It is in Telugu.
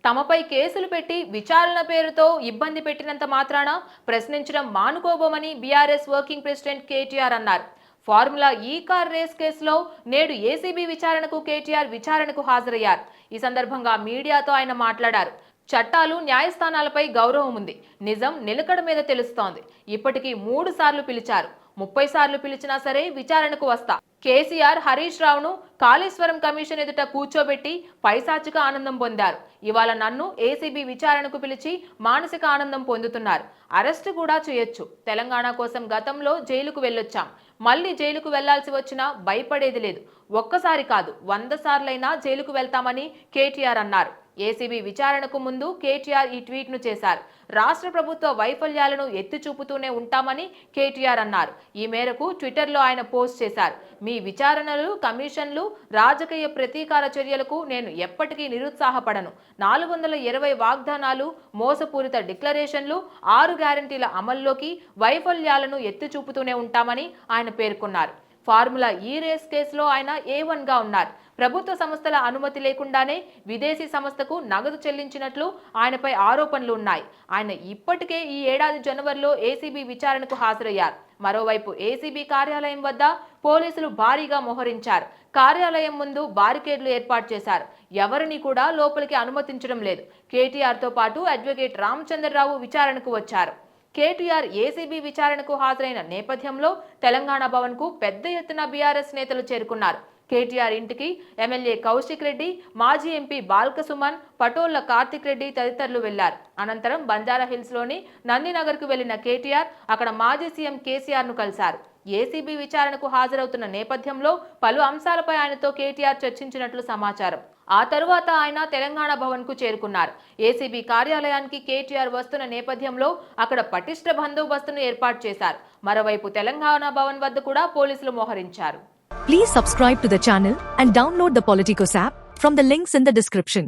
తమపై కేసులు పెట్టి విచారణ పేరుతో ఇబ్బంది పెట్టినంత మాత్రాన ప్రశ్నించడం మానుకోబోమని బీఆర్ఎస్ వర్కింగ్ ప్రెసిడెంట్ కేటీఆర్ అన్నారు. ఫార్ములా ఈ కార్ రేస్ కేసులో నేడు ఏసీబీ విచారణకు కేటీఆర్ విచారణకు హాజరయ్యారు. ఈ సందర్భంగా మీడియాతో ఆయన మాట్లాడారు. చట్టాలు న్యాయస్థానాలపై గౌరవం ఉంది. నిజం నిలకడ మీద తెలుస్తోంది. ఇప్పటికీ 3 సార్లు పిలిచారు. 30 సార్లు పిలిచినా సరే విచారణకు వస్తా. కేసీఆర్ హరీష్ రావును కాళేశ్వరం కమిషన్ ఎదుట కూర్చోబెట్టి పైశాచిక ఆనందం పొందారు. ఇవాళ నన్ను ఏసీబీ విచారణకు పిలిచి మానసిక ఆనందం పొందుతున్నారు. అరెస్టు కూడా చేయొచ్చు. తెలంగాణ కోసం గతంలో జైలుకు వెళ్ళొచ్చాం. మళ్ళీ జైలుకు వెళ్లాల్సి వచ్చినా భయపడేది లేదు. ఒక్కసారి కాదు 100 సార్లైనా జైలుకు వెళ్తామని కేటీఆర్ అన్నారు. ఏసీబీ విచారణకు ముందు కేటీఆర్ ఈ ట్వీట్ ను చేశారు. రాష్ట్ర ప్రభుత్వ వైఫల్యాలను ఎత్తి చూపుతూనే ఉంటామని కేటీఆర్ అన్నారు. ఈ మేరకు ట్విట్టర్లో ఆయన పోస్ట్ చేశారు. మీ విచారణలు, కమిషన్లు, రాజకీయ ప్రతీకార చర్యలకు నేను ఎప్పటికీ నిరుత్సాహపడను. 420 వాగ్దానాలు, మోసపూరిత డిక్లరేషన్లు, 6 గ్యారంటీల అమల్లోకి వైఫల్యాలను ఎత్తి చూపుతూనే ఉంటామని ఆయన పేర్కొన్నారు. ఫార్ములా ఈ రేస్ కేసులో ఆయన A1 గా ఉన్నారు. ప్రభుత్వ సంస్థల అనుమతి లేకుండానే విదేశీ సంస్థకు నగదు చెల్లించినట్లు ఆయనపై ఆరోపణలు ఉన్నాయి. ఆయన ఇప్పటికే ఈ ఏడాది జనవరిలో ఏసీబీ విచారణకు హాజరయ్యారు. మరోవైపు ఏసీబీ కార్యాలయం వద్ద పోలీసులు భారీగా మోహరించారు. కార్యాలయం ముందు బారికేడ్లు ఏర్పాటు చేశారు. ఎవరిని కూడా లోపలికి అనుమతించడం లేదు. కేటీఆర్తో పాటు అడ్వకేట్ రామచంద్రరావు విచారణకు వచ్చారు. కేటీఆర్ ఏసీబీ విచారణకు హాజరైన నేపథ్యంలో తెలంగాణ భవన్కు పెద్ద ఎత్తున బీఆర్ఎస్ నేతలు చేరుకున్నారు. కేటీఆర్ ఇంటికి ఎమ్మెల్యే కౌశిక్ రెడ్డి, మాజీ ఎంపీ బాల్క సుమన్, పటోళ్ల కార్తిక్ రెడ్డి తదితరులు వెళ్లారు. అనంతరం బంజారాహిల్స్లోని నందినగర్కు వెళ్లిన కేటీఆర్ అక్కడ మాజీ సీఎం కేసీఆర్ ను కలిశారు. ఏసీబీ విచారణకు హాజరవుతున్న నేపథ్యంలో పలు అంశాలపై ఆయనతో కేటీఆర్ చర్చించినట్లు సమాచారం. ఆ తరువాత ఆయన తెలంగాణ భవన్ కు చేరుకున్నారు. ఏసీబీ కార్యాలయానికి కేటీఆర్ వస్తున్న నేపథ్యంలో అక్కడ పటిష్ట బందోబస్తును ఏర్పాటు చేశారు. మరోవైపు తెలంగాణ భవన్ వద్ద కూడా పోలీసులు మోహరించారు. Please subscribe to the channel and download the Politicos app from the links in the description.